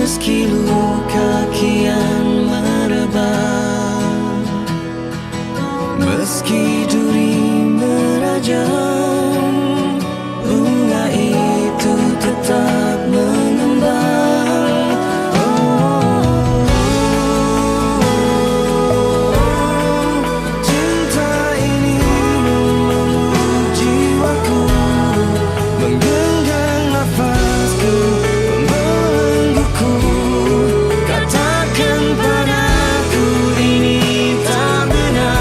Meski luka kian merebak, meski duri merajam, bunga itu tetap mengembang. Cinta ini memeluk jiwaku, menggenggam nafasku, membelengguku. Katakan padaku ini tak benar.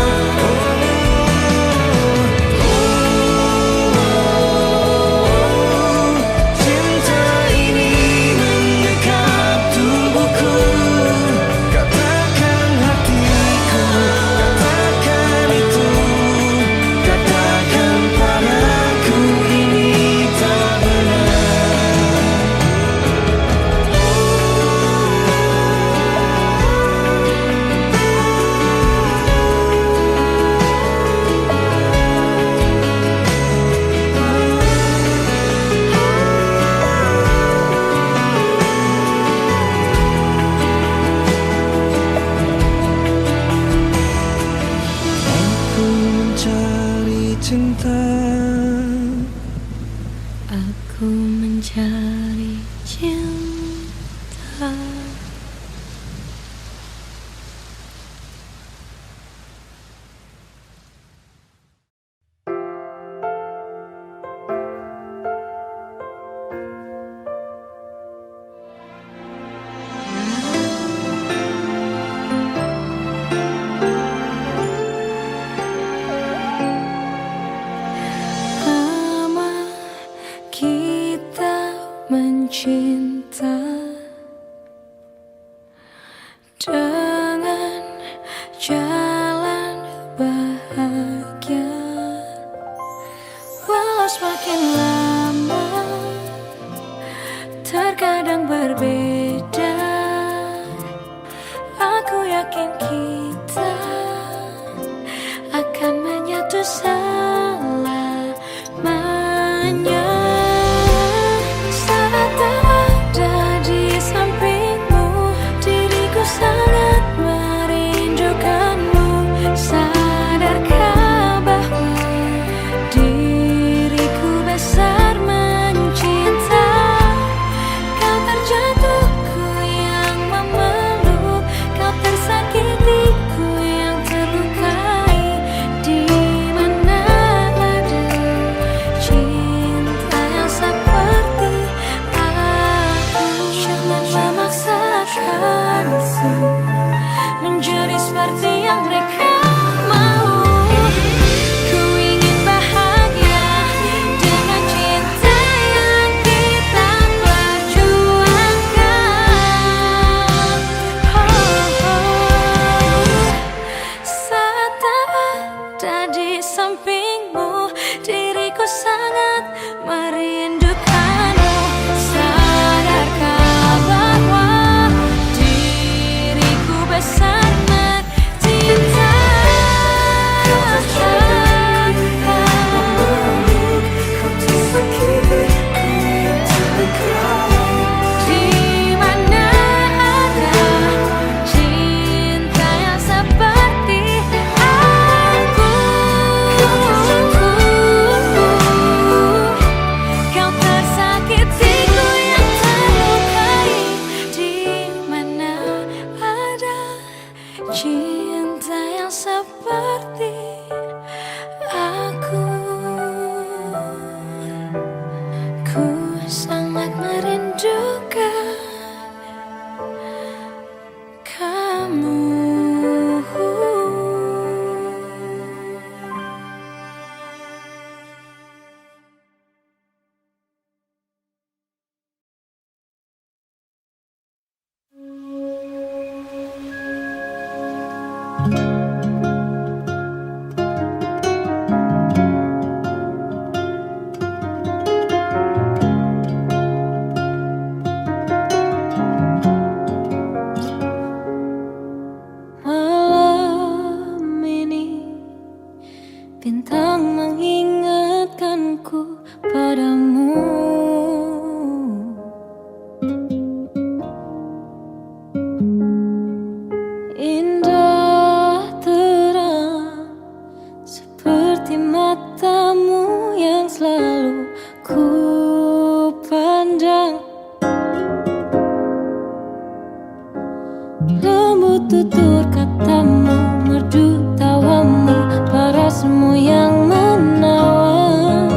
Cinta ini mendekap tubuhku. Katakan hatiku, katakan itu. Katakan padaku ini tak benar. Aku mencari cinta. Aku mencari cinta. Lama kita mencinta dengan jalan bahagia. Walau semakin lama terkadang berbeda, aku yakin kita akan menyatu selamanya. Saat ada di sampingmu, diriku sangat merindukanmu. Sadarkah bahwa diriku besar mencinta? Kau terjatuhku yang memeluk, kau tersakitiku yang terlukai. Di mana ada cinta yang seperti aku? Jangan memaksakanku menjadi seperti yang mereka mau. Ku ingin bahagia dengan cinta yang kita perjuangkan. Saat ada di sampingmu, diriku sangat merindukanmu. Sadarkah bahwa diriku tutur katamu, merdu tawamu, parasmu yang menawan,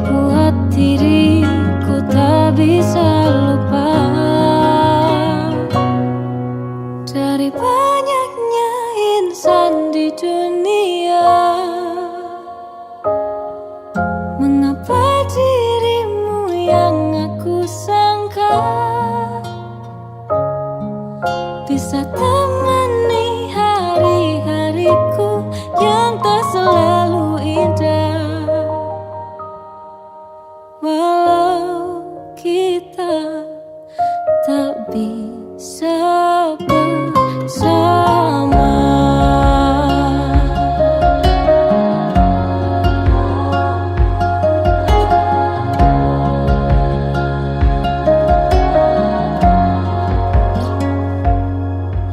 buat diriku tak bisa lupa. Dari banyaknya insan di dunia, mengapa dirimu yang aku sangka bisa temani hari-hariku yang tak selalu indah. Walau kita tak bisa bersama.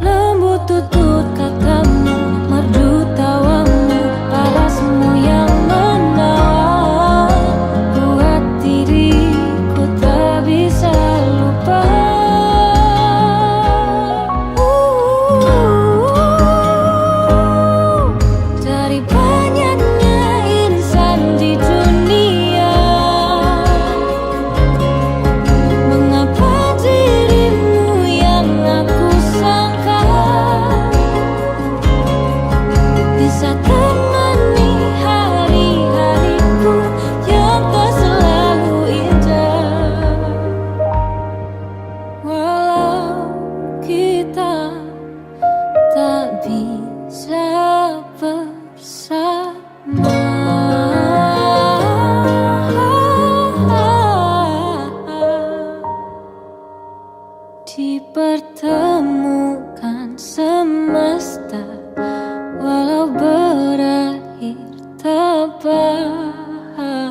Lembut tutur katamu, merdu tawamu, parasmu yang menawan, buat diriku tak bisa lupa. Dari banyaknya insan di dunia, mengapa dirimu yang aku sangka bisa temani hari-hariku yang tak selalu indah. Walau kita tak bisa bersama. Dipertemukan semesta, walau berakhir tak bahagia.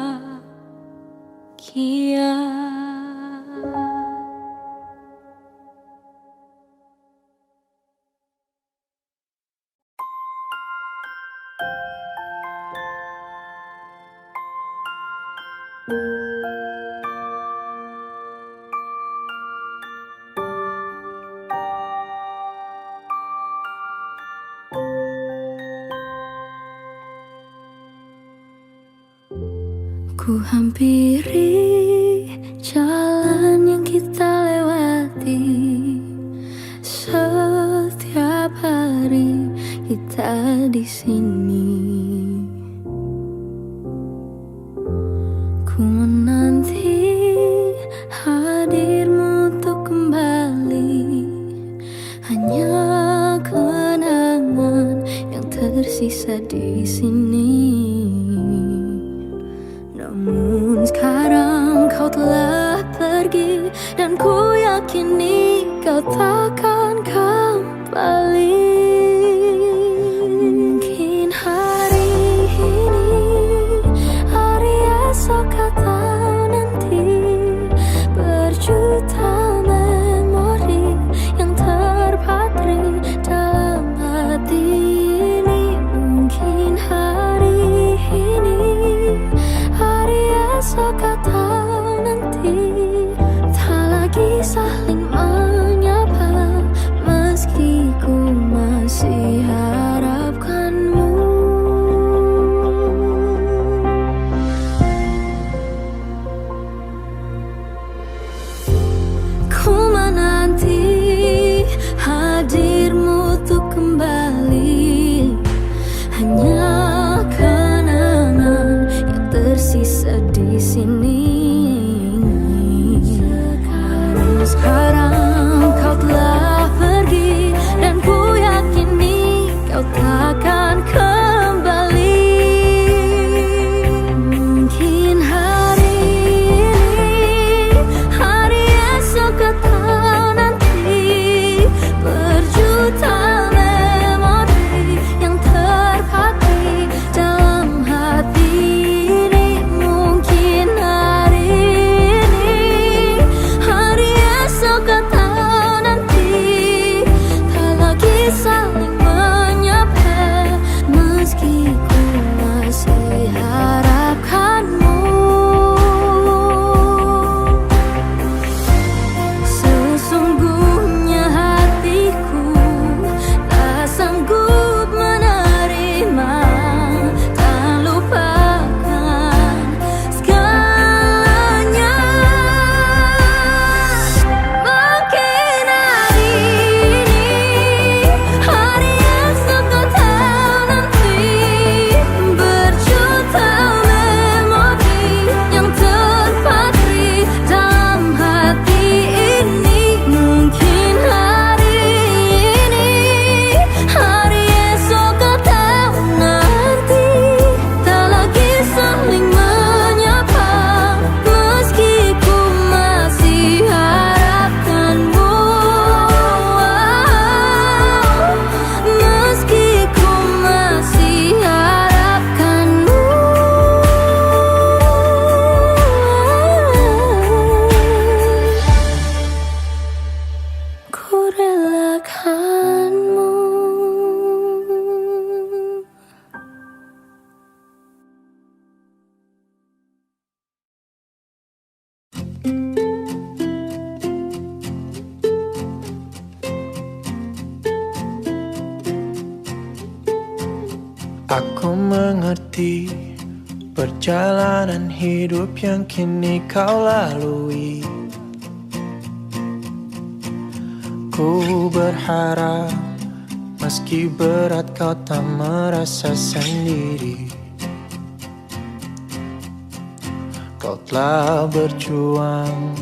Ku hampiri jalan yang kita lewati, setiap hari kita di sini. Ku menanti hadirmu untuk kembali, hanya kenangan yang tersisa di sini. Namun sekarang kau telah pergi, dan ku yakini kau takkan kembali. Mungkin hari ini, hari esok atau nanti, berjuta memori yang terpatri dalam hati ini. Mungkin hari ini, esok atau nanti, tak lagi saling menyapa, meski ku masih harapkanmu. Ku menanti hadirmu untuk kembali, hanya kenangan yang tersisa di sini. Sekarang kau telah pergi, dan ku yakini kau takkan kembali. Mungkin hari ini, hari esok atau nanti, berjuta memori yang terpatri dalam hati ini. Mungkin hari ini, hari esok Aku mengerti perjalanan hidup yang kini kau lalui. Ku berharap meski berat kau tak merasa sendiri. Kau telah berjuang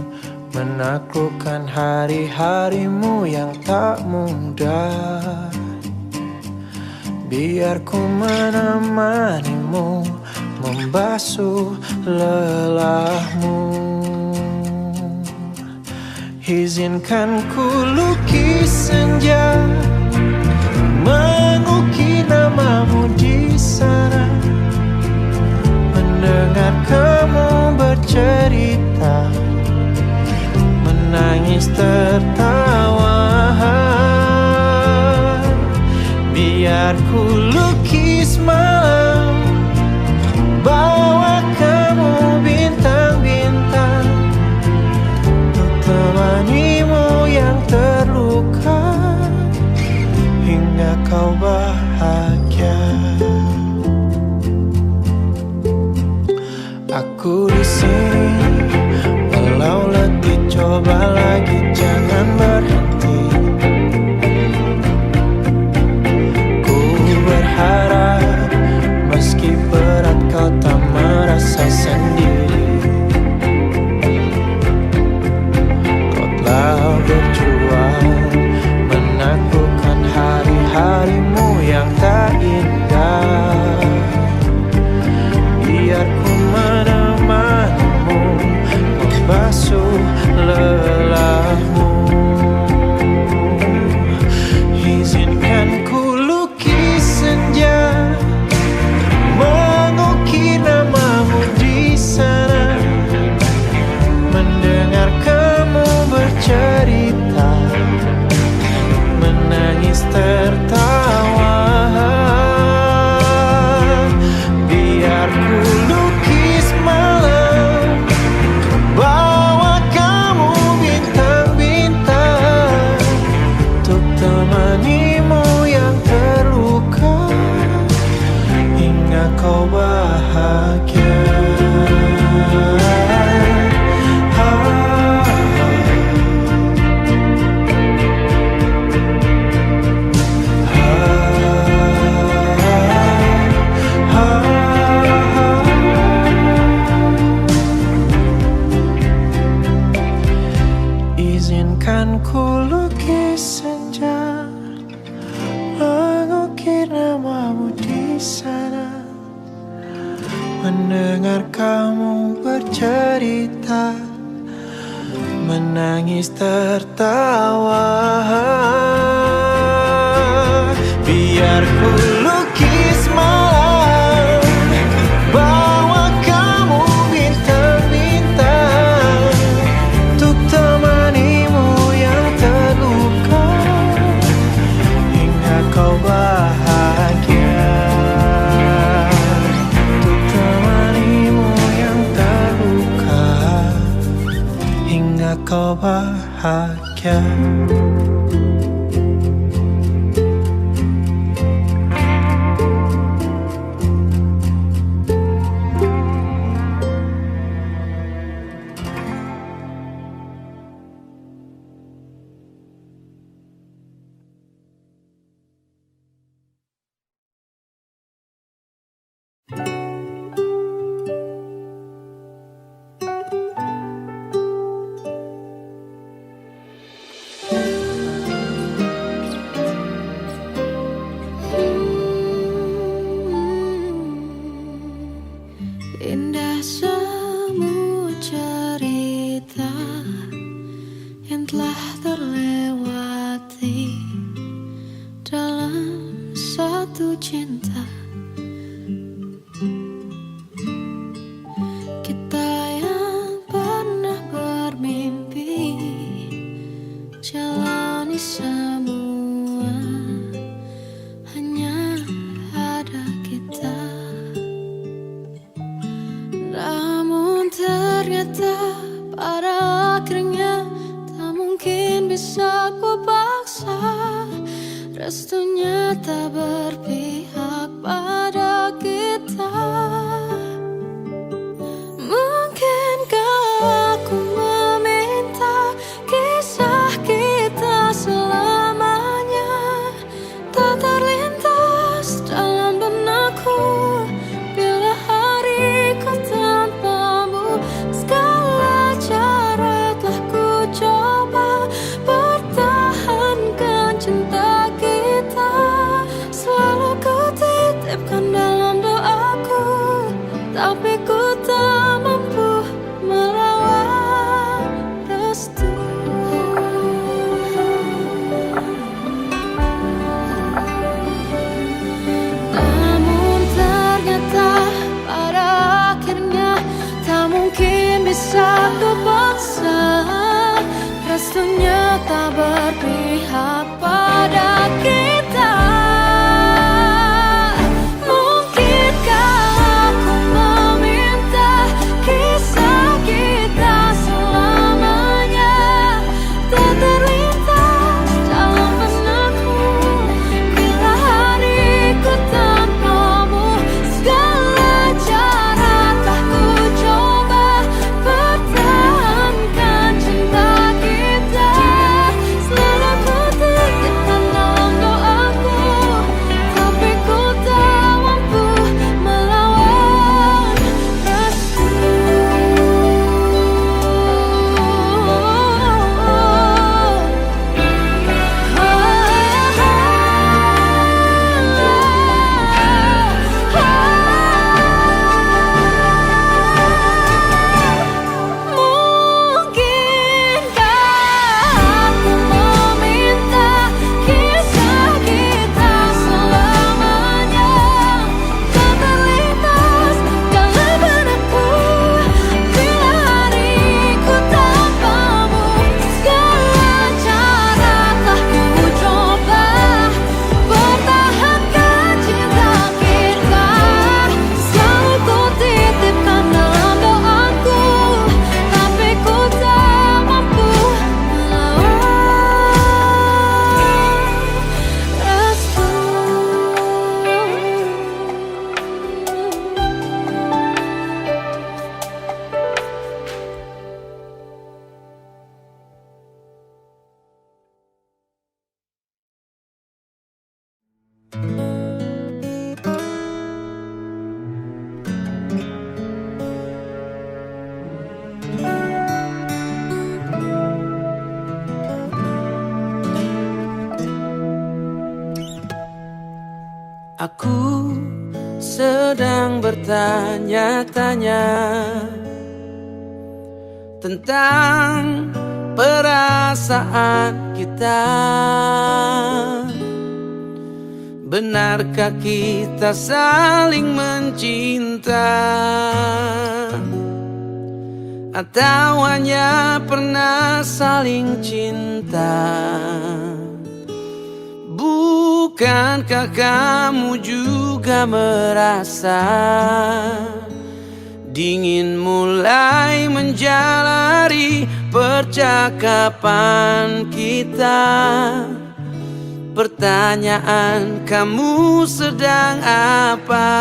menaklukkan hari-harimu yang tak mudah. Biar ku menemanimu, membasuh lelahmu. Izinkan ku lukis senja, mengukir namamu di sana. Mendengar kamu bercerita, menangis tertawa. Biar ku lukis malam, bawa kamu bintang-bintang, untuk temanimu yang terluka hingga kau bahagia. Aku di sini, walau letih coba lagi, jangan berhenti. Berharap meski berat kau tak merasa sendiri. Kau telah berjuang menaklukkan hari-harimu yang tak indah. Biar ku menemanimu, membasuh lelahmu. Izinkan ku senja, mengukir namamu di sana. Mendengar kamu bercerita, menangis tertawa. Biar ku lukis malam, bawa kamu bintang-bintang, untuk temanimu yang terluka hingga kau bahagia. Izinkan ku lukis senja, mengukir namamu di sana. Mendengar kamu bercerita, menangis tertawa. Biar ku lukis malam, bawa kamu bintang-bintang, untuk temanimu yang terluka hingga kau bahagia. Untuk temanimu yang terluka hingga kau bahagia. Indah semua cerita yang telah terlewati dalam satu cinta. Kita yang pernah bermimpi jalani semua, hanya ada kita. Namun ternyata pada akhirnya tak mungkin bisa ku paksa. Restunya tak berpihak pada kita. Mungkinkah aku meminta kisah kita selamanya tak terlintas dalam benakku bila hariku tanpamu. Segala cara telah ku coba pertahankan cinta kita. Selalu ku titipkan dalam doaku, tapi ku tak mampu melawan restu. Namun ternyata pada akhirnya tak mungkin bisa ku paksa. Restunya tak berpihak pada kita. Mungkinkah aku meminta kisah kita selamanya tak terlintas dalam benakku bila hariku tanpamu. Segala cara telah ku coba pertahankan cinta kita. Selalu ku titipkan dalam doaku, tapi ku tak mampu melawan restu. Mungkinkah aku meminta kisah kita selamanya tak terlintas dalam benakku bila hariku tanpamu. Segala cara telah ku coba pertahankan cinta kita. Selalu ku titipkan dalam doaku, tapi ku tak mampu melawan restu. Aku sedang bertanya-tanya tentang perasaan kita. Benarkah kita saling mencinta, atau hanya pernah saling cinta? Bukankah kamu juga merasa dingin mulai menjalari percakapan kita? Pertanyaan, kamu sedang apa?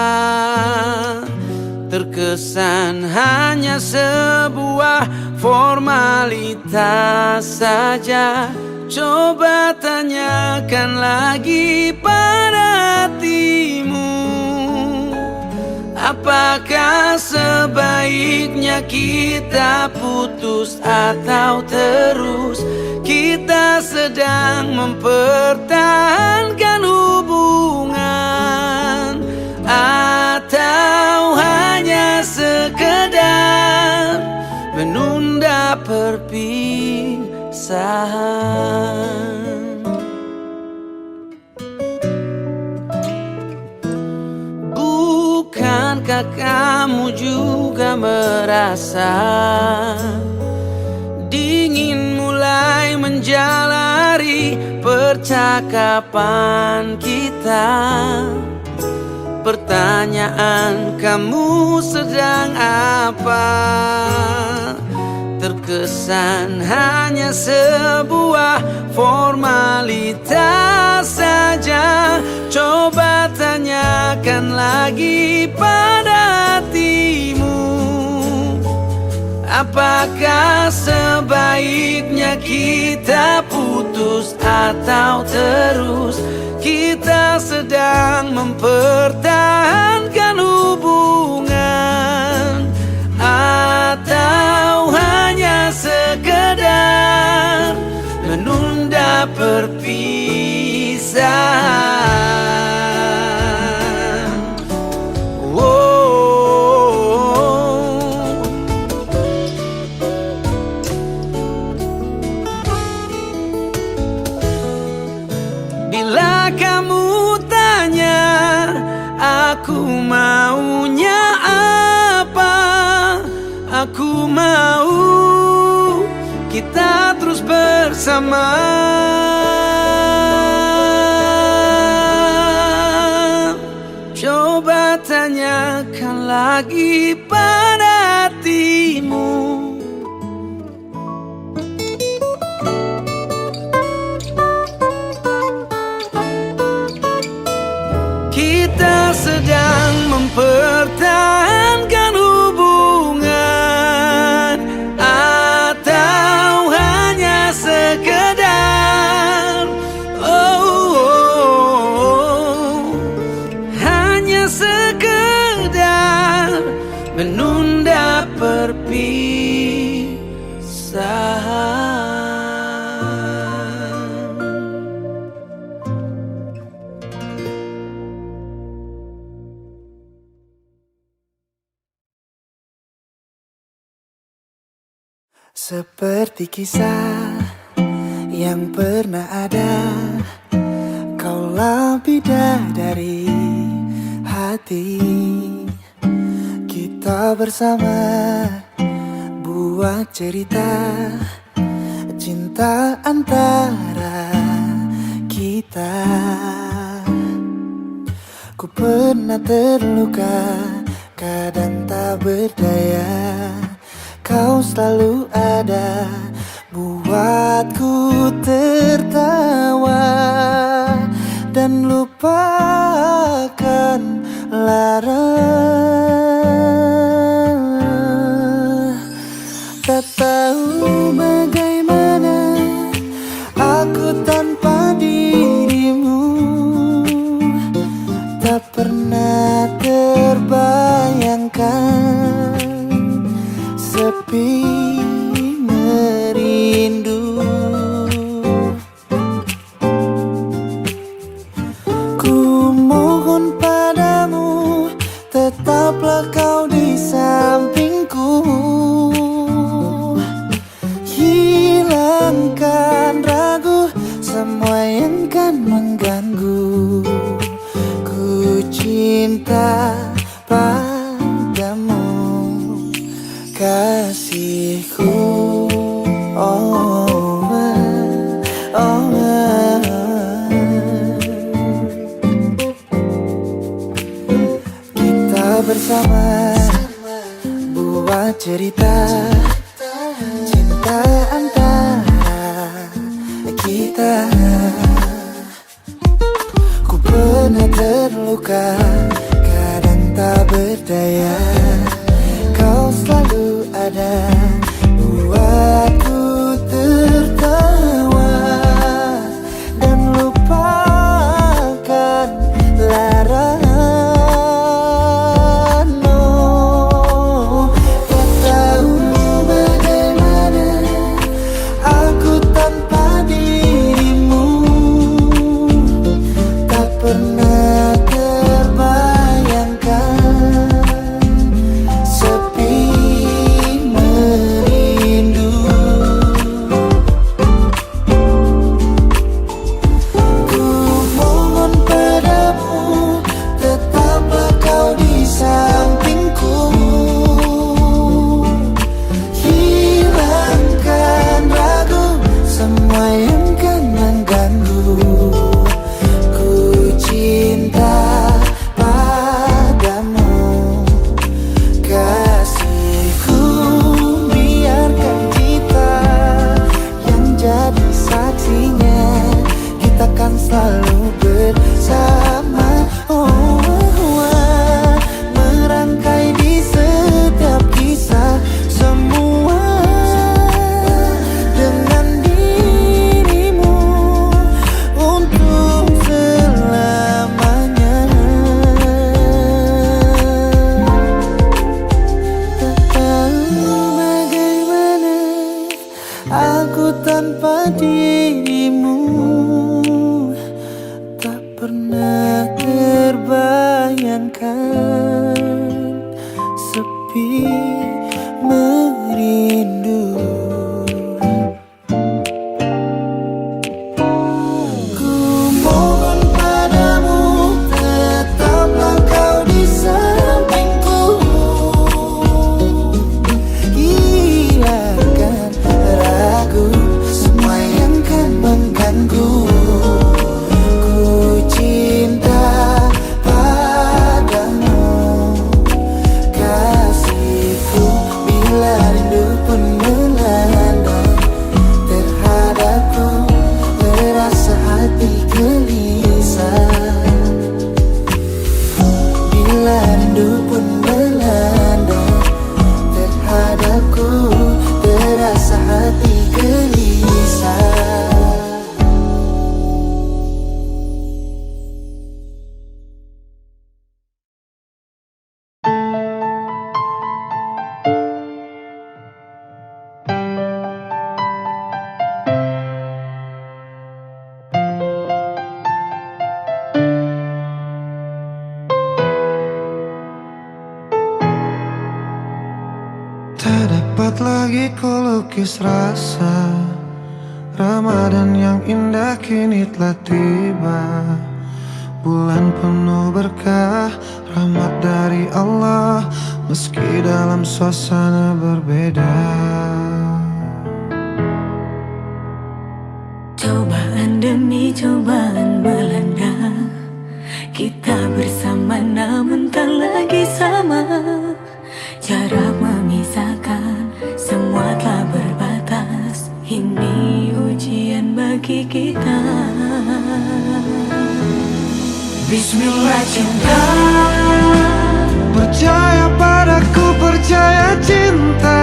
Terkesan hanya sebuah formalitas saja. Coba tanyakan lagi pada hatimu, apakah sebaiknya kita putus atau terus? Kita sedang mempertahankan hubungan, atau hanya sekedar menunda perpisahan? Bukankah kamu juga merasa dingin mulai menjalari percakapan kita? Pertanyaan, kamu sedang apa? Terkesan hanya sebuah formalitas saja. Coba tanyakan takkan lagi pada hatimu. Apakah sebaiknya kita putus atau terus? Kita sedang mempertahankan hubungan, atau hanya sekedar menunda perpisahan. Bila kamu tanya aku maunya apa, aku mau kita terus bersama. Coba tanyakan lagi pada hatimu. Kita sedang mempertahankan hubungan, atau hanya sekedar hanya sekedar menunda perpisahan. Seperti kisah yang pernah ada, kaulah bidadari hati. Kita bersama buat cerita cinta antara kita. Ku pernah terluka, kadang tak berdaya. Kau selalu ada buatku tertawa dan lupakan lara. Tak tahu bagaimana aku tanpa dirimu. Tak pernah terbayangkan sepi merindu. Ku mohon padamu, tetaplah kau di sampingku. Hilangkan ragu semua yang kan mengganggu. Ku cinta padamu, kasihku. Kita bersama buat cerita cinta antara kita. Ku pernah terluka, kadang tak berdaya. Kau selalu ada buatku tertawa dan lupakan lara. Tak tahu bagaimana aku tanpa dirimu. Tak pernah terbayangkan sepi merindu. Ku mohon padamu, tetaplah kau di sampingku. Hilangkan ragu semua yang kan mengganggu. Ku cinta padamu, kasihku. Biarkan kita yang jadi saksinya, kita kan selalu bersama. Oh, oh, oh. pernah terbayangkan sepi merindu. Ku mohon padamu, tetaplah kau di sampingku. Hilangkan ragu semua yang kan mengganggu. Ku cinta padamu, kasihku, bila rindu pun melanda terhadapku, terasa hati gelisah. Bila rindu pun melanda terhadapku, terasa hati gelisah. Tak dapat lagi ku lukis rasa Ramadan yang indah kini telah tiba. Bulan penuh berkah, rahmat dari Allah, meski dalam suasana berbeda. Cobaan demi cobaan melanda, kita bersama namun tak lagi sama. Jarak memisahkan, semua telah berbatas. Ini ujian bagi kita. Bismillah cinta, Percaya padaku, percaya cinta,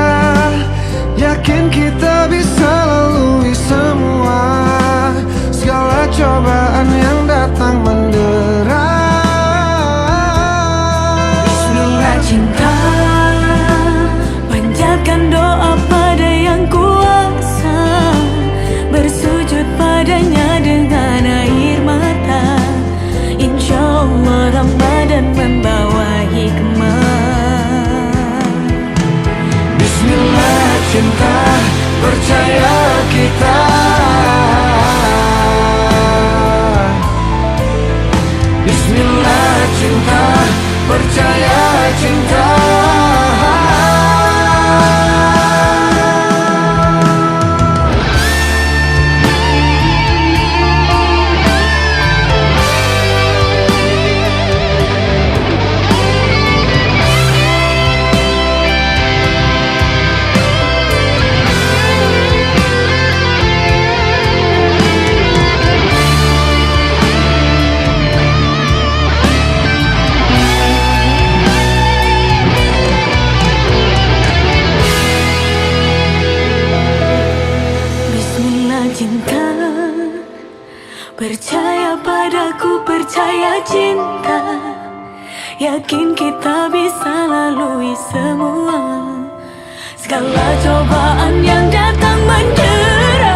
yakin kita bisa lalui semua segala cobaan yang datang mendera. Bismillah cinta, panjatkan doa pada yang kuasa, bersujud padanya dengan air mata. Insya Allah Ramadan membawa hikmah. Bismillah cinta, percaya kita. Bismillah cinta, percaya cinta. Percaya padaku, percaya cinta, yakin kita bisa lalui semua segala cobaan yang datang mendera.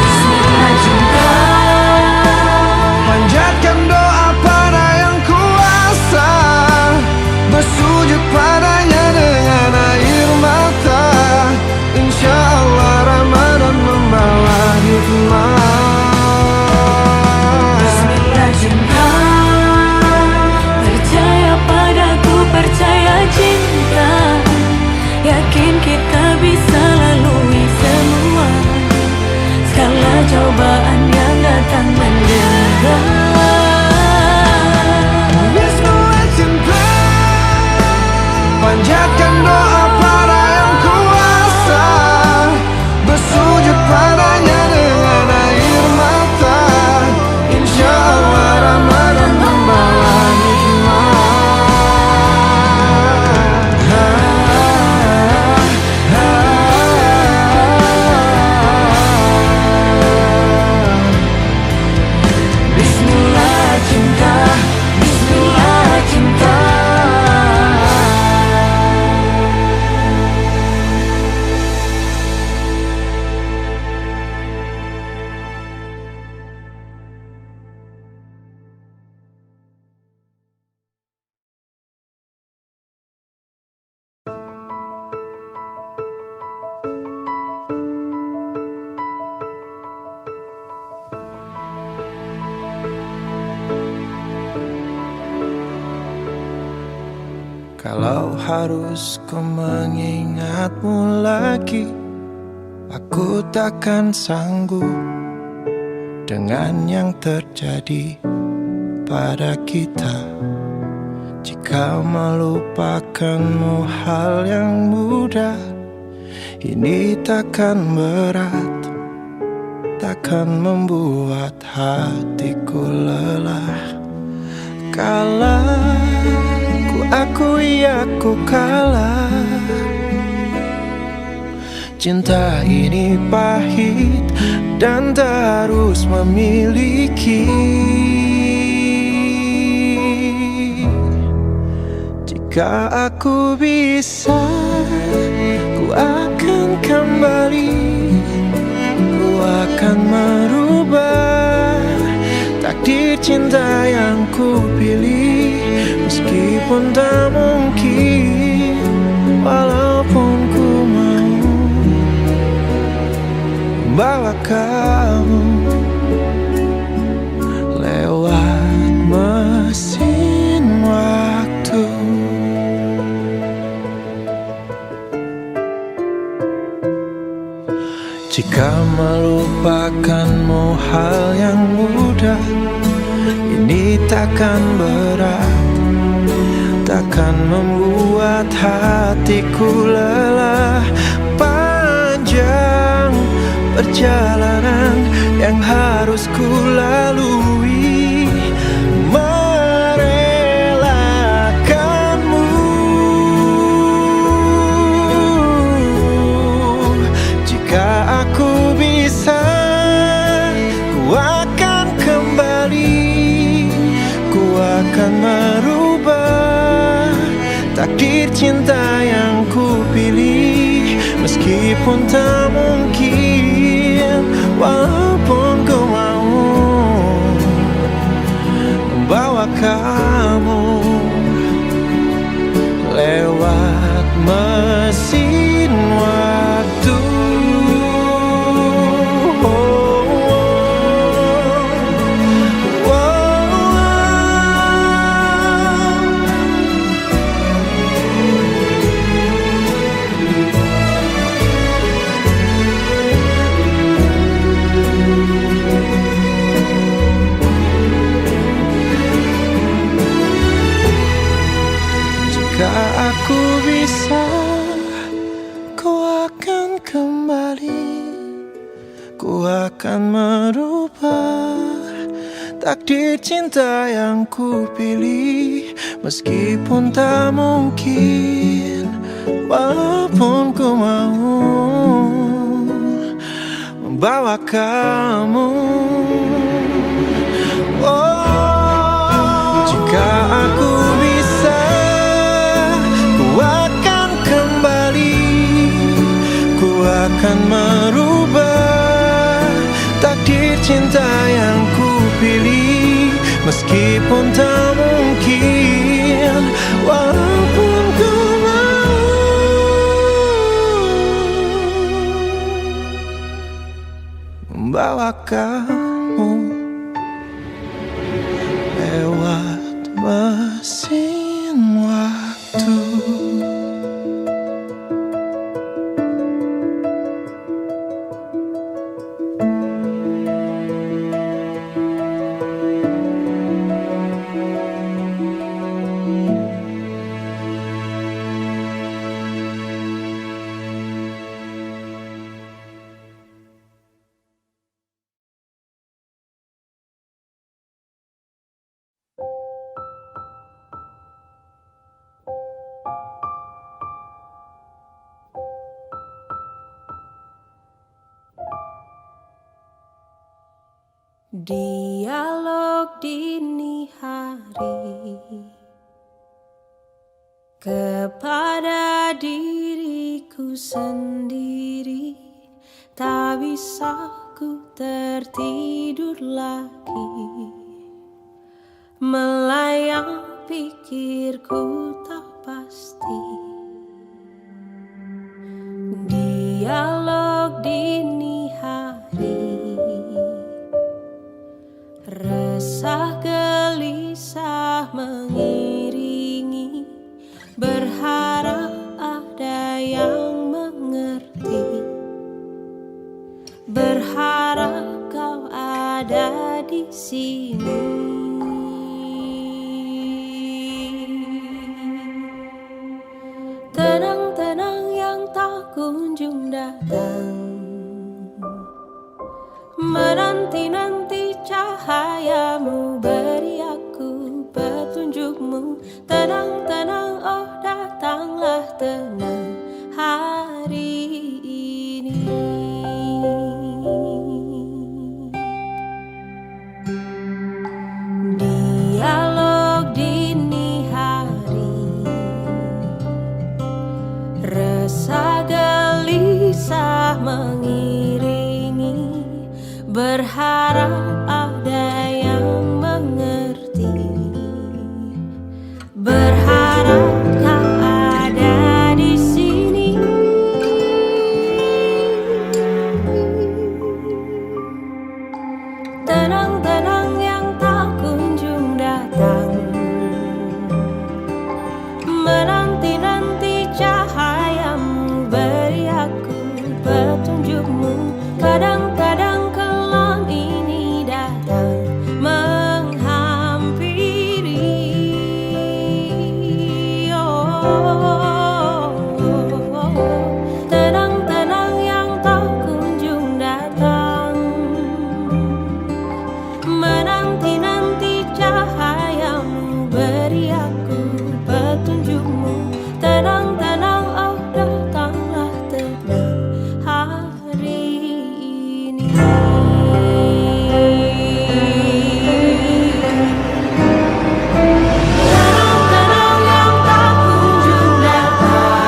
Bismillah cinta, Panjatkan doa pada yang kuasa, bersujud padanya dengan air mata. Insya Allah Ramadan membawa hikmah. Bismillah cinta, percaya padaku, percaya cinta, yakin kita bisa Kalau harus ku mengingatmu lagi, aku takkan sanggup dengan yang terjadi pada kita. Jika melupakanmu hal yang mudah, ini takkan berat, takkan membuat hatiku lelah. Kalah, ku akui aku kalah. Cinta ini pahit dan tak harus memiliki. Jika aku bisa, ku akan kembali. Ku akan merubah takdir cinta yang ku pilih. Meskipun tak mungkin, walaupun ku mau bawa kamu lewat mesin waktu. Jika melupakanmu hal yang mudah, ini takkan berat, takkan membuat hatiku lelah. Panjang perjalanan yang harus ku lalui, merelakanmu. Jika aku bisa, ku akan kembali. Ku akan merubah takdir cinta yang ku pilih. Meskipun tak mungkin, walaupun ku mau membawa kamu lewat mesin waktu. Jika aku bisa, ku akan kembali. Ku akan merubah takdir cinta yang ku pilih. Meskipun tak mungkin, walaupun ku mau membawa kamu. Oh, jika aku bisa, akan kembali. Ku akan merubah takdir cinta yang ku pilih. Meskipun tak mungkin, walaupun ku mau membawa kamu lewat mesin waktu. Dialog dini hari kepada diriku sendiri. Tak bisa ku tertidur lagi, melayang pikirku tak pasti. Dialog dini hari, resah gelisah mengiringi berharap kau ada di sini. Tenang-tenang yang tak kunjung datang, menanti-nanti cahayamu, beri aku petunjukmu. Tenang-tenang, oh datanglah tenang hari ini. Dialog dini hari, resah gelisah mengiringi, berharap ada yang mengerti, berharap kau ada di sini. Tenang-tenang yang tak kunjung datang, menanti-nanti cahayamu, beri aku petunjukmu. Kadang-kadang kelam ini datang menghampiri. Tenang-tenang yang tak kunjung datang, menanti-nanti cahayamu, beri aku petunjukmu. Tenang-tenang, oh datanglah tenang hari ini. Tenang-tenang yang tak kunjung datang,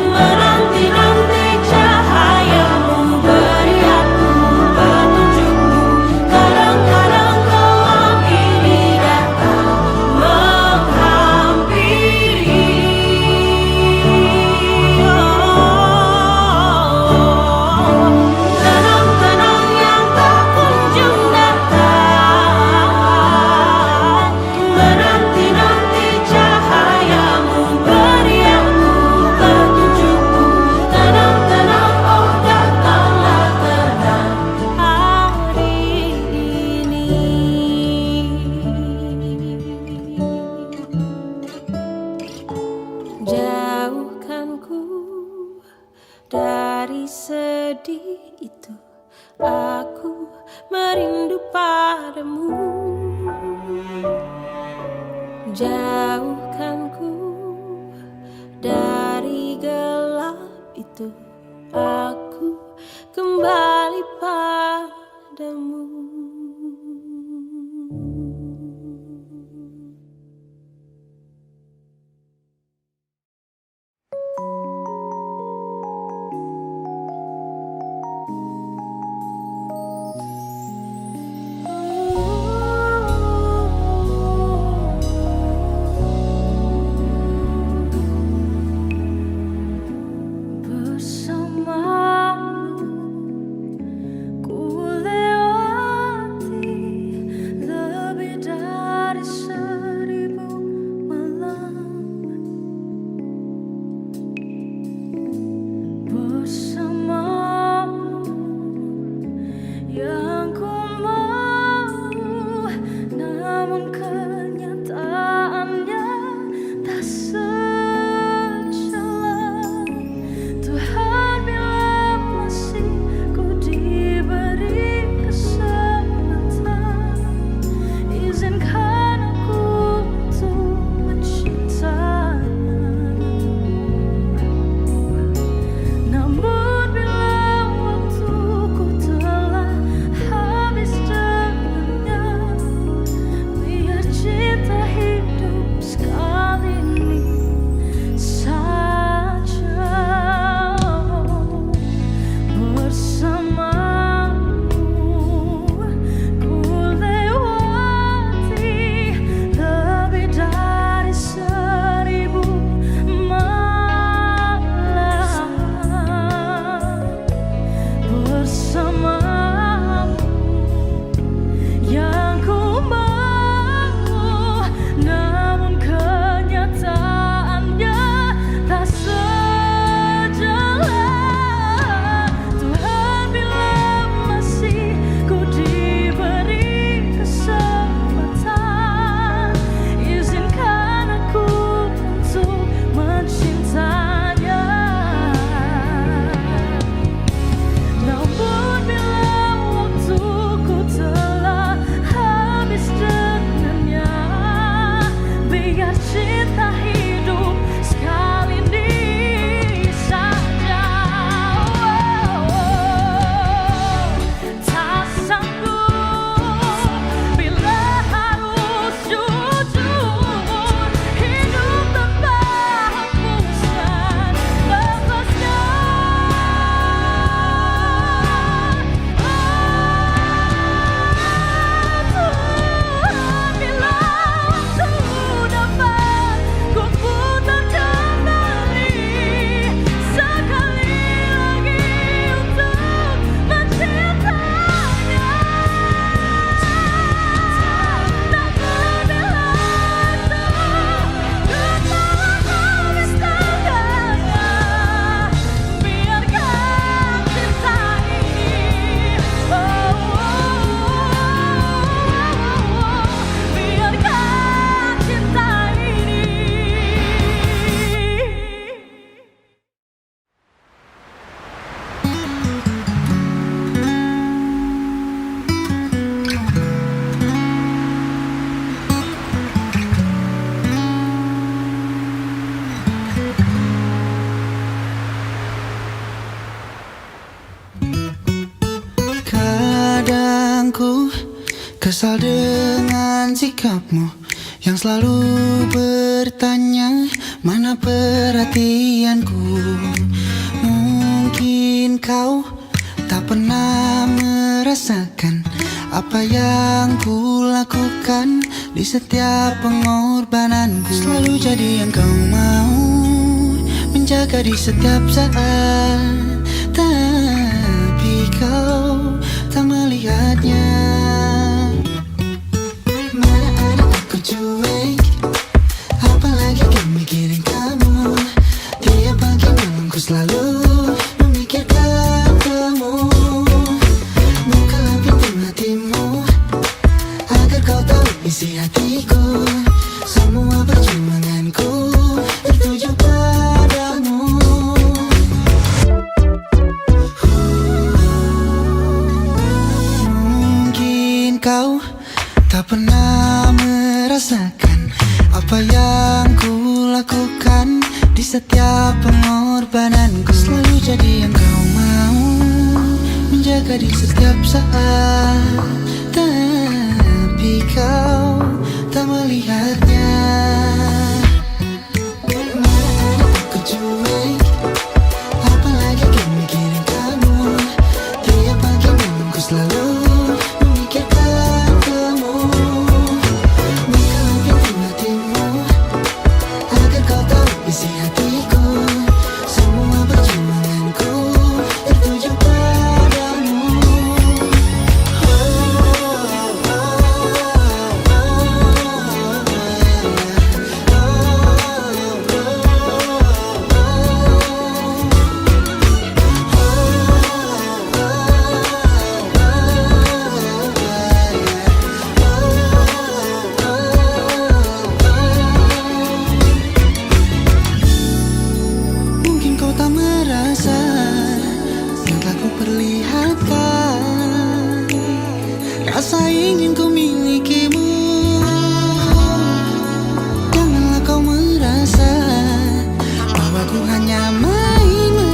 menanti-nanti cahayamu, beri aku petunjukmu. Kadang-kadang kelam ini datang menghampiri. Tenang-tenang yang tak kunjung datang, menanti-nanti cahayamu, beri aku petunjukmu. Tenang-tenang, oh datanglah tenang hari ini. Jauhkanku dari sedih itu, aku merindu padamu. Jauhkanku dari gelap itu, aku kembali padamu. Bersamamu ku lewati Kesal dengan sikapmu yang selalu bertanya mana perhatianku. Mungkin kau tak pernah merasakan apa yang ku lakukan di setiap pengorbananku. Selalu jadi yang kau mau, menjaga di setiap saat, tapi kau tak melihatnya. Mana ada aku cuek, apalagi kan mikirin kamu. Tiap pagi malam ku selalu memikirkan kamu. Bukalah pintu hatimu agar kau tahu isi hatiku. Semua perjuanganku tertuju padamu. Mungkin kau tak pernah merasakan apa yang ku lakukan di setiap pengorbananku. Selalu jadi yang kau mau, menjaga di setiap saat, tapi kau tak melihatnya. Mana ada aku cuek, apalagi kan mikirin kamu. Tiap pagi malam ku selalu memikirkan kamu. Bukalah pintu hatimu agar kau tahu isi hatiku. Semua perjuanganku tertuju padamu. Mungkin kau tak merasa yang telah ku perlihatkan, rasa ingin ku milikimu. Janganlah kau merasa bahwa ku hanya main-main.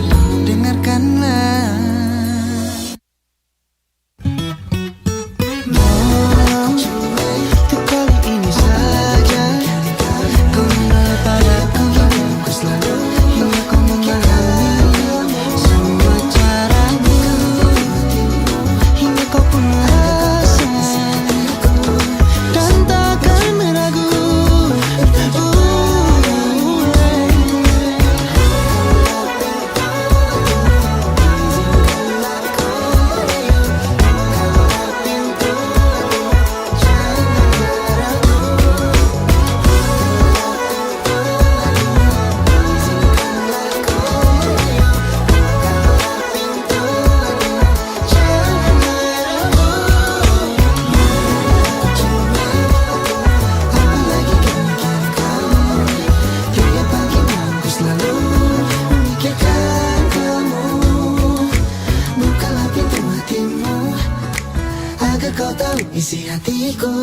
Tolong dengarkanlah. Untuk kali ini saja kau mengalah padaku. Hingga kau memahami semua caraku. Hingga kau pun merasa dan takkan meragu. Apalagi kan mikirin kamu. Tiap pagi malam ku selalu memikirkan kamu. Bukalah pintu hatimu agar kau tahu isi hatiku.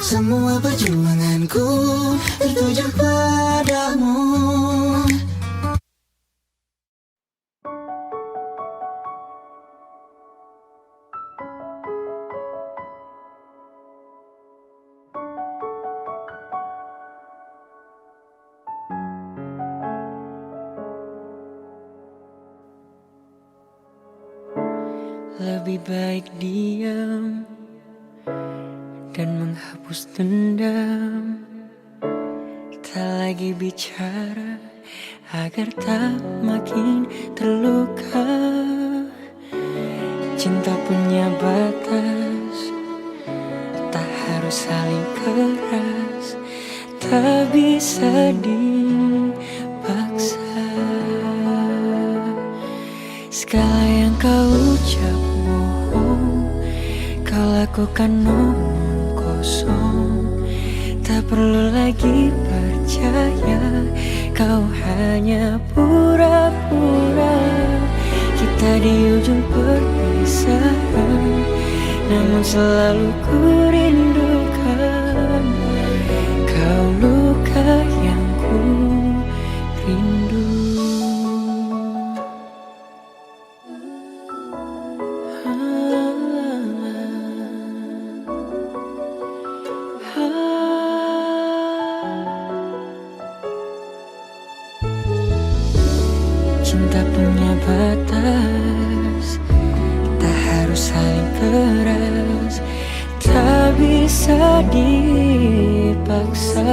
Semua perjuanganku tertuju padamu. Lebih baik diam dan menghapus dendam, tak lagi bicara agar tak makin terluka. Cinta punya batas, tak harus saling keras, tak bisa dipaksa. Segala yang kau ucap bohong, kau lakukan omong kosong. Tak perlu lagi percaya, kau hanya pura-pura. Kita di ujung perpisahan, namun selalu ku rindukan. Kau luka yang ku rindu. tak punya batas, tak harus saling keras, tak bisa dipaksa.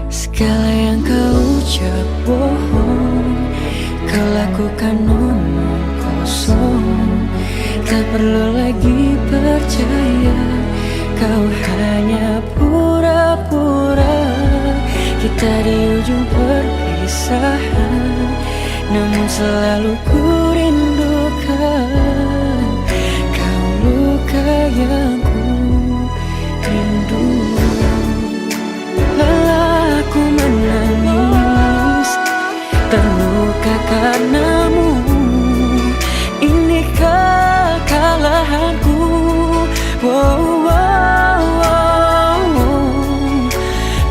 Segala yang kau ucap bohong, kau lakukan omong kosong. Tak perlu lagi percaya, kau hanya pura-pura. Kita di ujung perpisahan, namun selalu ku rindukan. Kau luka yang ku rindu. Lelah aku menangis, terluka karenamu. Ini kekalahanku. Wow, wow, wow.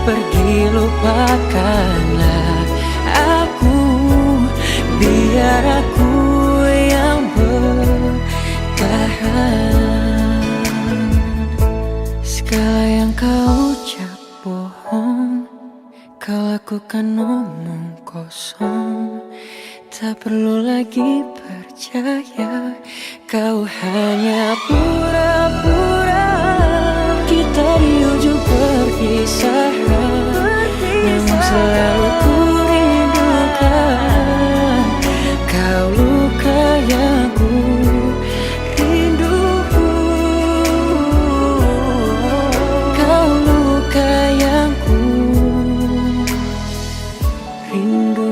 Pergi lupakanlah aku, biar aku yang bertahan. Segala yang kau ucap bohong, kau lakukan omong kosong. Tak perlu lagi percaya, kau hanya pura-pura. Kita di ujung perpisahan, namun selalu ku rindukan. Kau luka yang ku rindu. Kau luka yang ku rindu.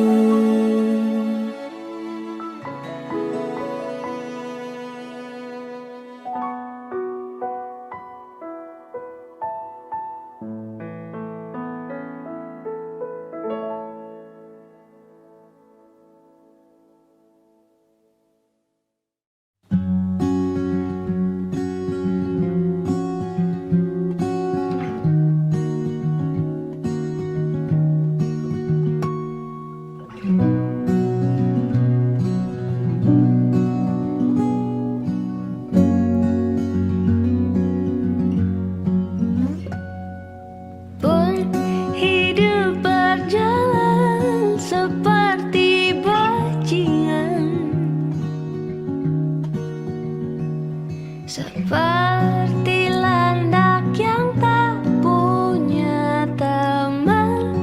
Seperti landak yang tak punya teman,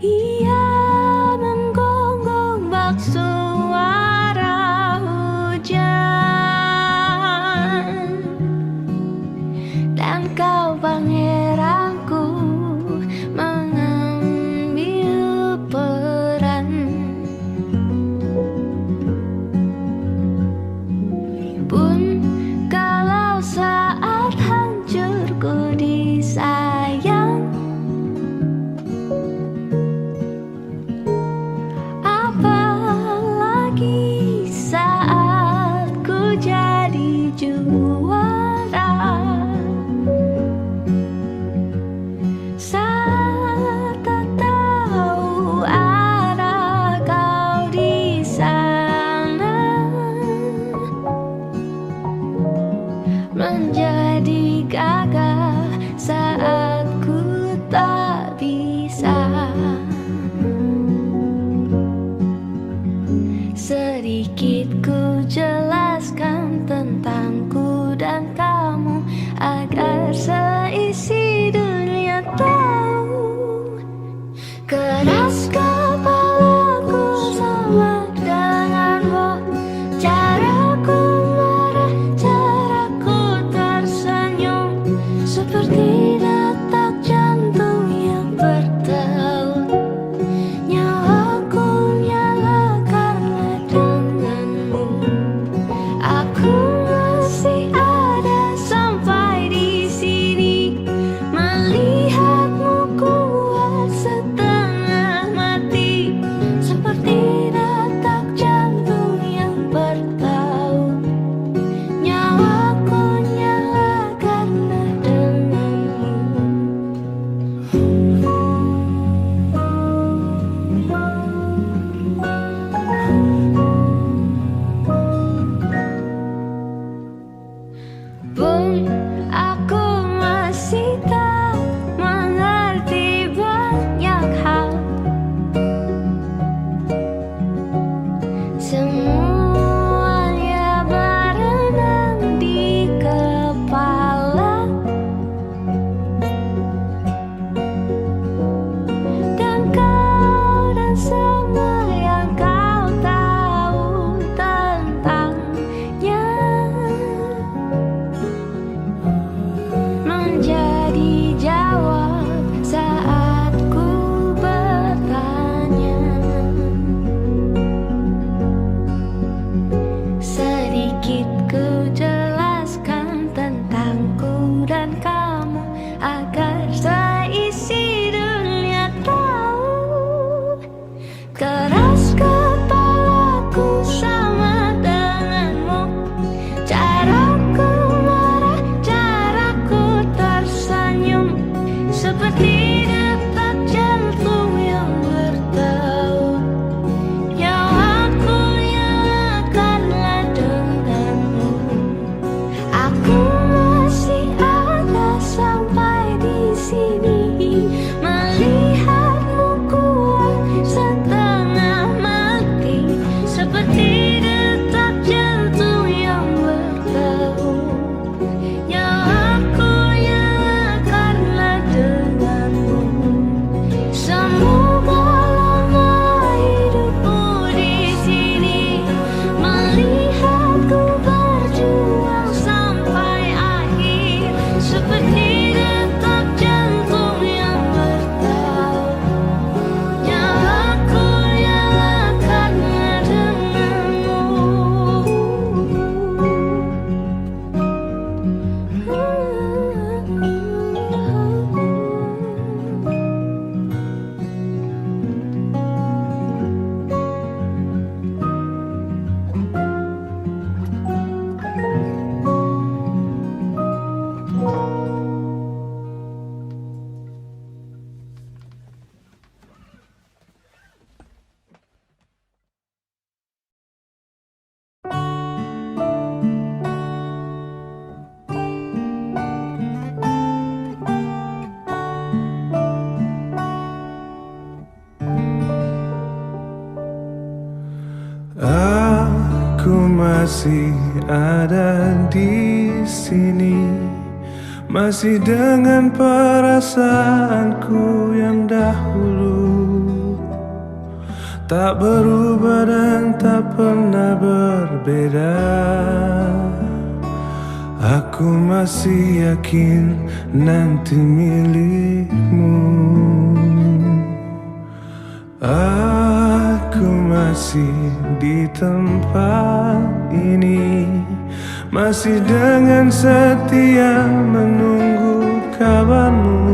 ia menggonggong bak suara hujan. Dan kau pangeranku mengambil peran. Pun kalau saat hancurku disayang, apalagi saat ku jadi juara. Saat tak tahu arah kau di sana, menjadi gagah saat ku tak bisa. Sedikit ku jelaskan tentangku dan kamu, agar seisi dunia tahu. Keras kepalaku sama denganmu, caraku marah, caraku tersenyum, seperti detak jantung yang bertaut. Nyawaku nyala karena denganmu. Aku masih ada sampai di sini, melihatmu kuat setengah mati, seperti detak jantung yang bertaut. Nyawaku nyala karena denganmu. Pun aku masih tak mengerti masih ada di sini, masih dengan perasaanku yang dahulu, tak berubah dan tak pernah berbeda. Aku masih yakin nanti milikmu. Aku masih di tempat ini, masih dengan setia menunggu kabarmu,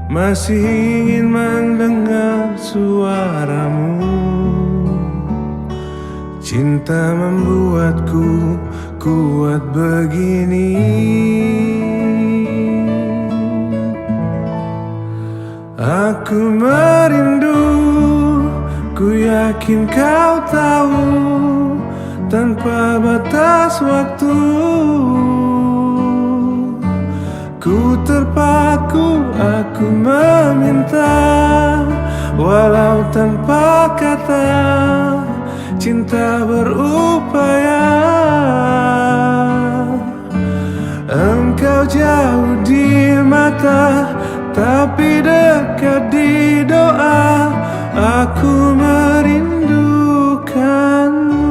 masih ingin mendengar suaramu. Cinta membuatku kuat begini. Aku merindu, ku yakin kau tahu, tanpa batas waktu. Ku terpaku, aku meminta, walau tanpa kata, cinta berupaya. Engkau jauh di mata, tapi dekat di doa. Aku merindukanmu.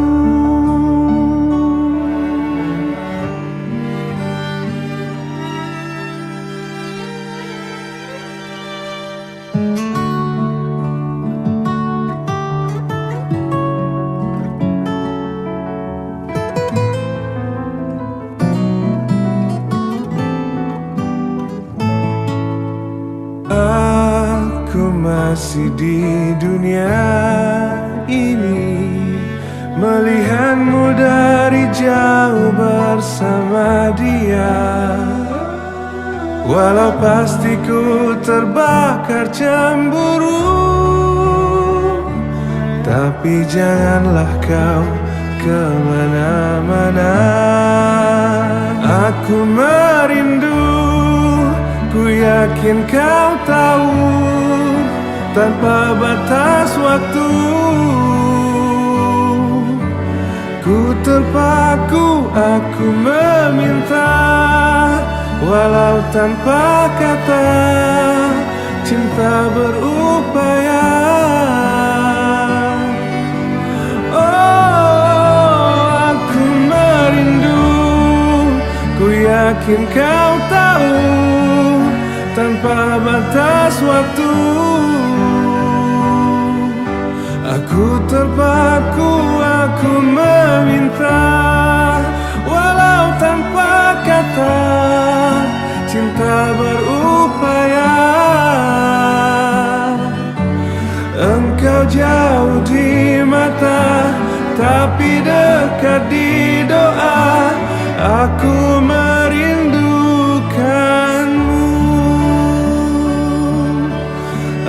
Aku masih di dunia ini, melihatmu dari jauh bersama dia. Walau pasti ku terbakar cemburu, tapi janganlah kau kemana-mana. Aku merindu, ku yakin kau tahu, tanpa batas waktu. Ku terpaku, aku meminta, walau tanpa kata, cinta berupaya. Oh, aku merindu, ku yakin kau tahu, tanpa batas waktu. Aku terpaku, aku meminta, walau tanpa kata, cinta berupaya. Engkau jauh di mata, tapi dekat di doa. Aku merindukanmu.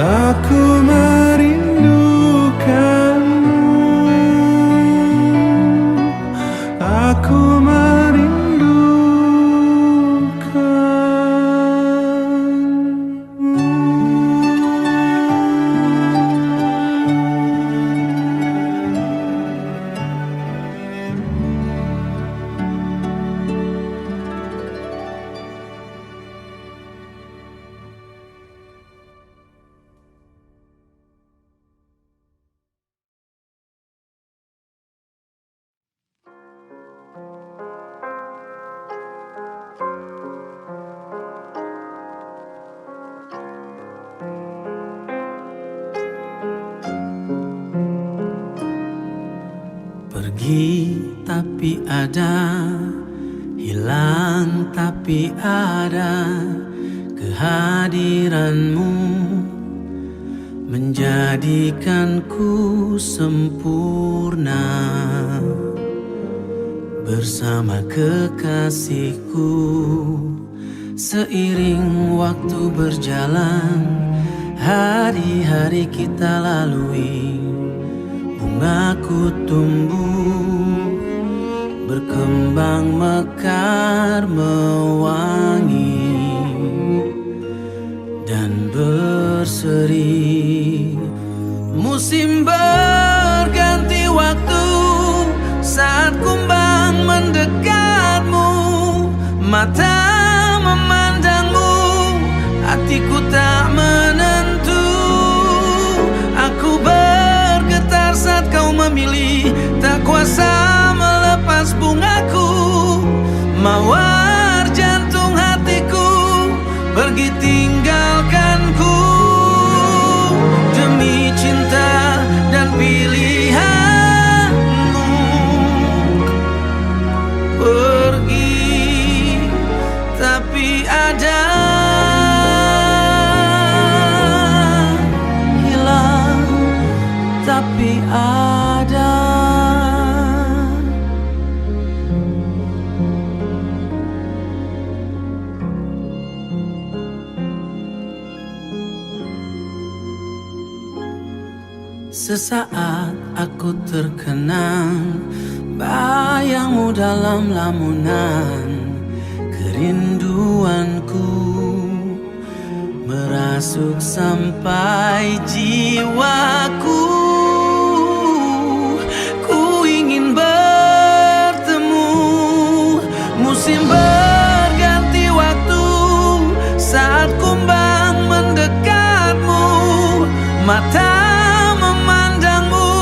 Aku merindukanmu. Aku Pergi tapi ada, hilang tapi ada, kehadiranmu menjadikanku sempurna. Bersama kekasihku, seiring waktu berjalan, hari-hari kita lalui. Bungaku tumbuh, berkembang mekar mewangi dan berseri. Musim berganti waktu, saat kumbang mendekatmu, mata memandangmu, hatiku tak menentu. Aku bergetar saat kau memilih, tak kuasa melepas bungaku. Mawar jantung hatiku pergi tinggalkanku. Demi cinta dan pilihanmu pergi, tapi ada hilang, tapi ada. Sesaat aku terkenang bayangmu dalam lamunan kerinduanku, merasuk sampai jiwaku. Ku ingin bertemu, musim berganti waktu, saat kumbang mendekatmu, mata memandangmu,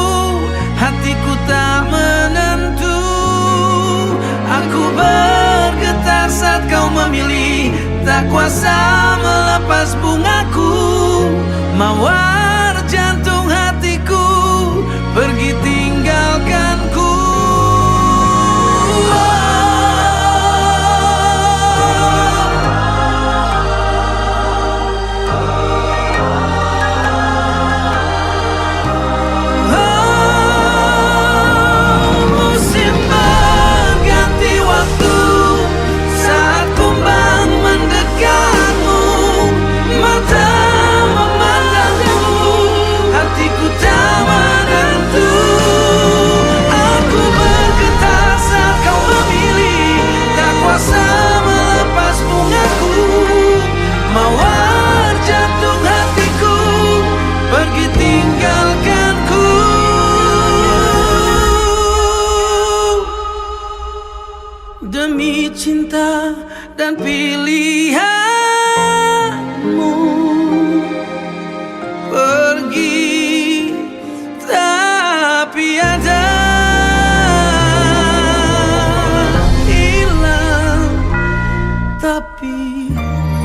hatiku tak menentu. Aku bergetar saat kau memilih, tak kuasa melepas bungaku. Mawar jantung hatiku pergi tinggalkanku. Mawar jantung hatiku pergi tinggalkanku. Demi cinta dan pilihanmu pergi, tapi ada hilang, tapi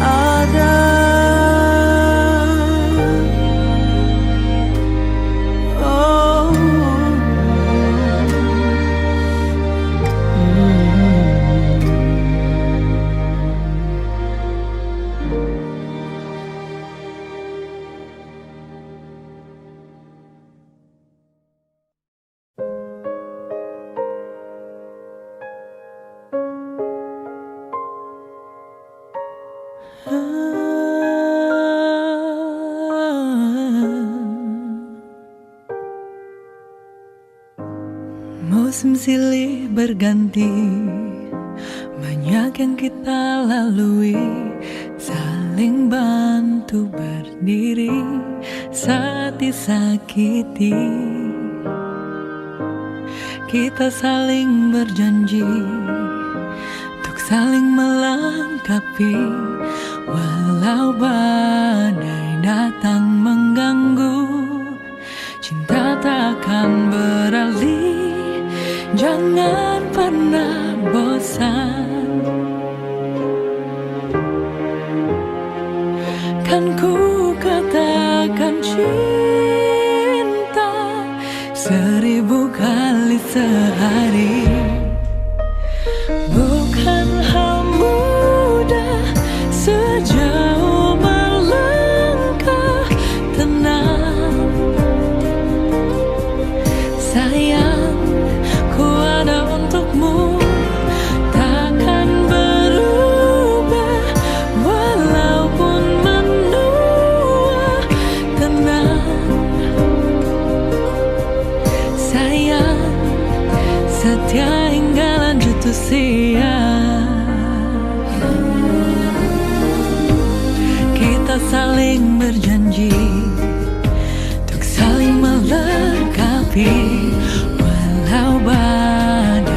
ada. Oh. Musim silih berganti, banyak yang kita lalui, saling bantu berdiri saat disakiti. Kita saling berjanji untuk saling melengkapi, walau badai datang mengganggu, cinta takkan beralih. Jangan pernah bosan, kan ku katakan cinta 1000 kali sehari. Bukan hal mudah sejauh melangkah, tenang sayang, untukmu takkan berubah walaupun menua. Tenang sayang, setia hingga lanjut usia. Kita saling berjanji untuk saling melengkapi, walau badai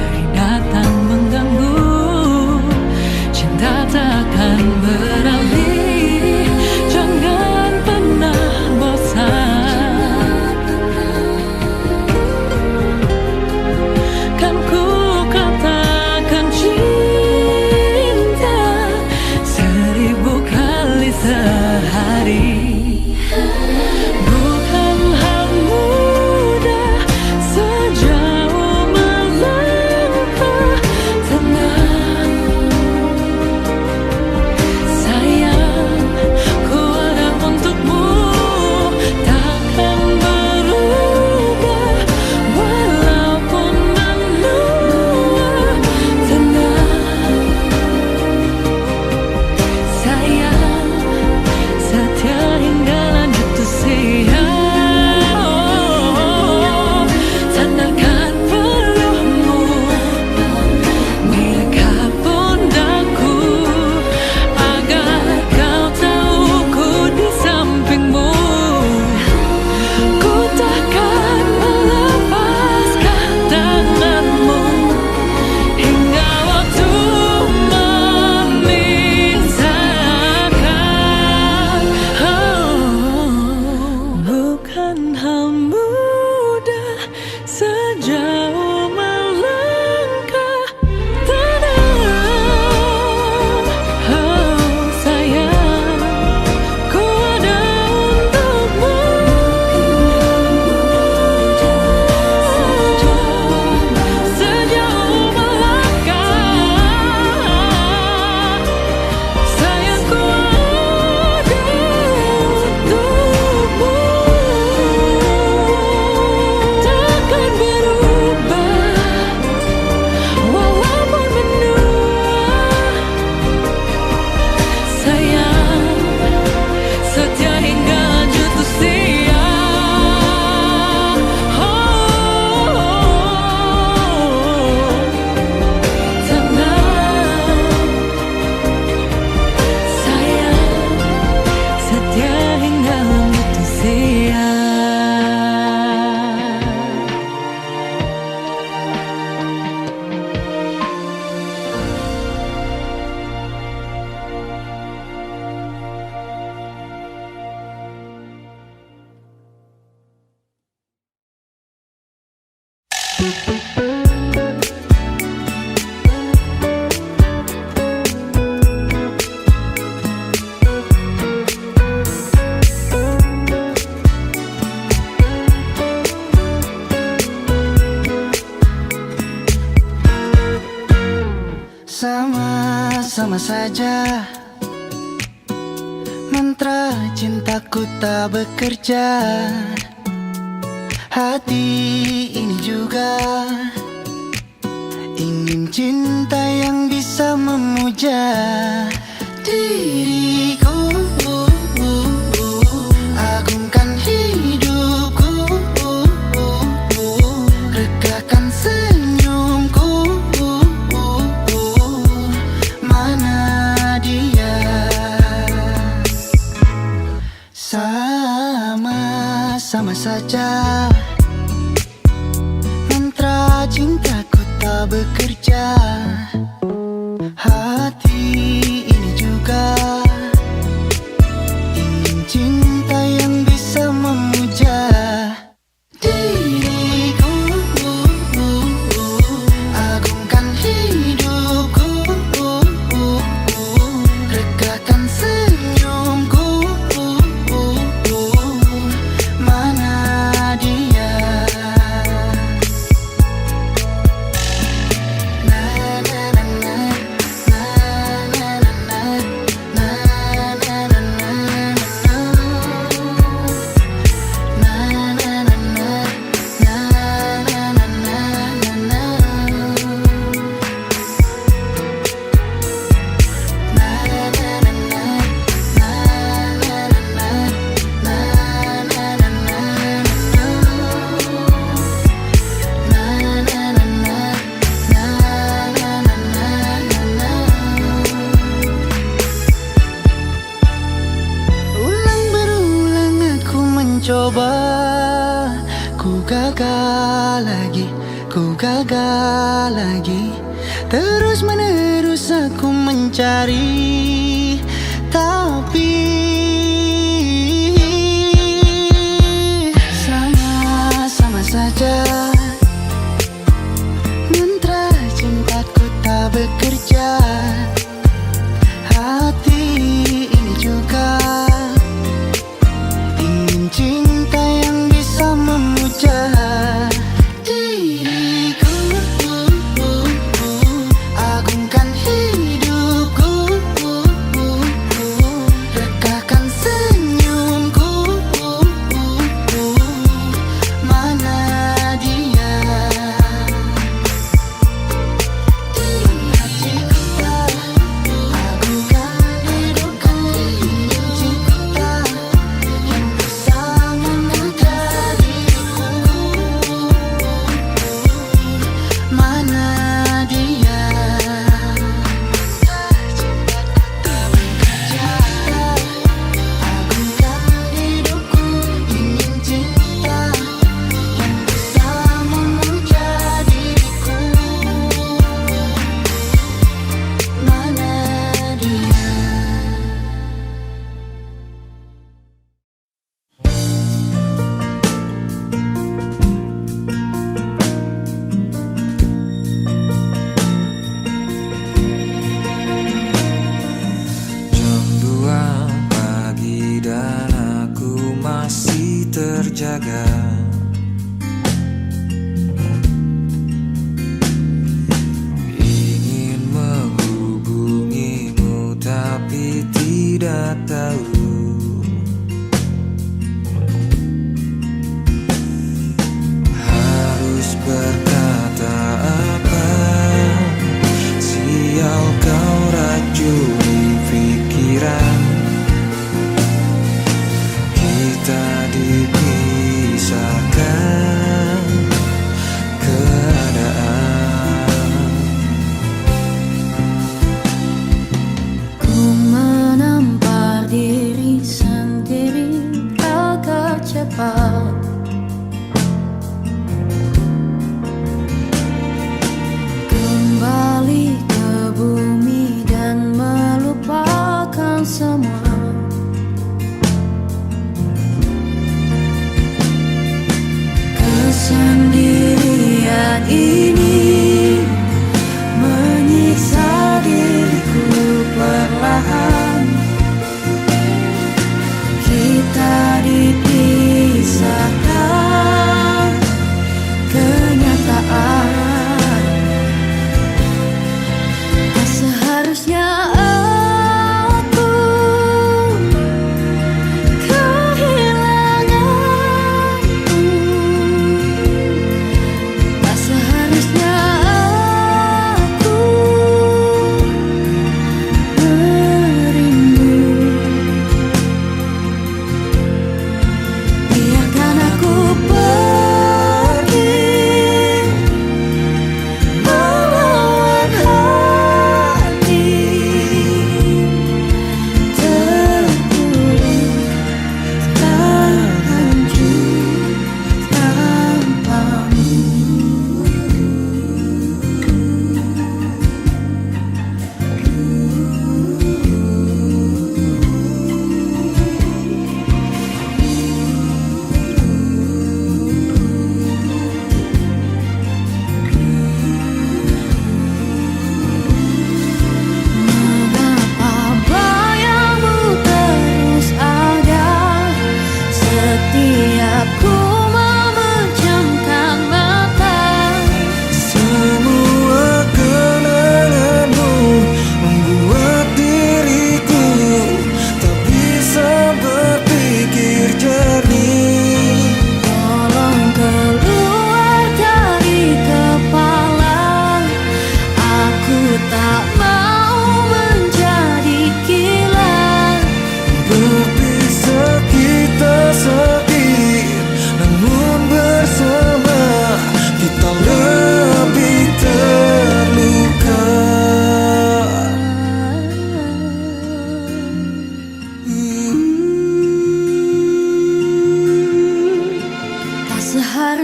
sama saja. Mantra cintaku tak bekerja. Hati ini juga ingin cinta yang bisa memuja diriku. Agungkan hidupku, regakan senyumku. Mana dia? Sama saja. Mantra cintaku tak bekerja. Hati ini juga ingin cinta yang bisa memuja diriku. Agungkan hidupku, regakan senyumku. Mana dia? Na na na na, na na na na, na na na na, na na na na, na na na na. Ulang berulang aku mencoba, ku gagal lagi, ku gagal lagi. Terus menerus aku mencari, tapi sama saja. Mantra cintaku tak bekerja. Hati ini juga ingin cinta yang bisa memuja diriku. Agungkan hidupku, regakan senyumku. Mana dia? Cinta, agungkan hidupku, cinta yang bisa memuja diriku. Mana dia? Cintaku tak bekerja. Agungkan hidupku, ingin cinta yang bisa memuja diriku. Mana dia? Jam 2 pagi dan aku masih terjaga. Ingin menghubungimu tapi tidak tahu harus berkata apa. Sial kau racuni pikiran, kita dipisahkan keadaan. Ku menampar diri sendiri agak cepat. Kembali ke bumi dan melupakan semua. Kesendirian ini menyiksa diriku perlahan. Kita dipisahkan kenyataan. Tak seharusnya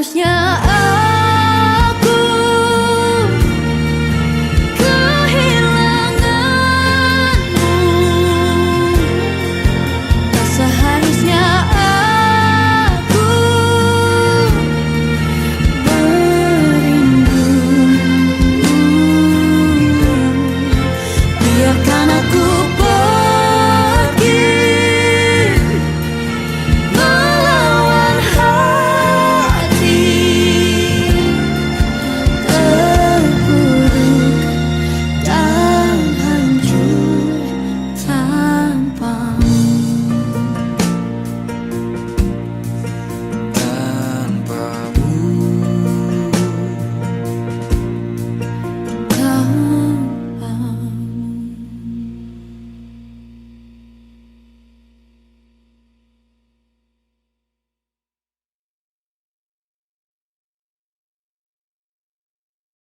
harusnya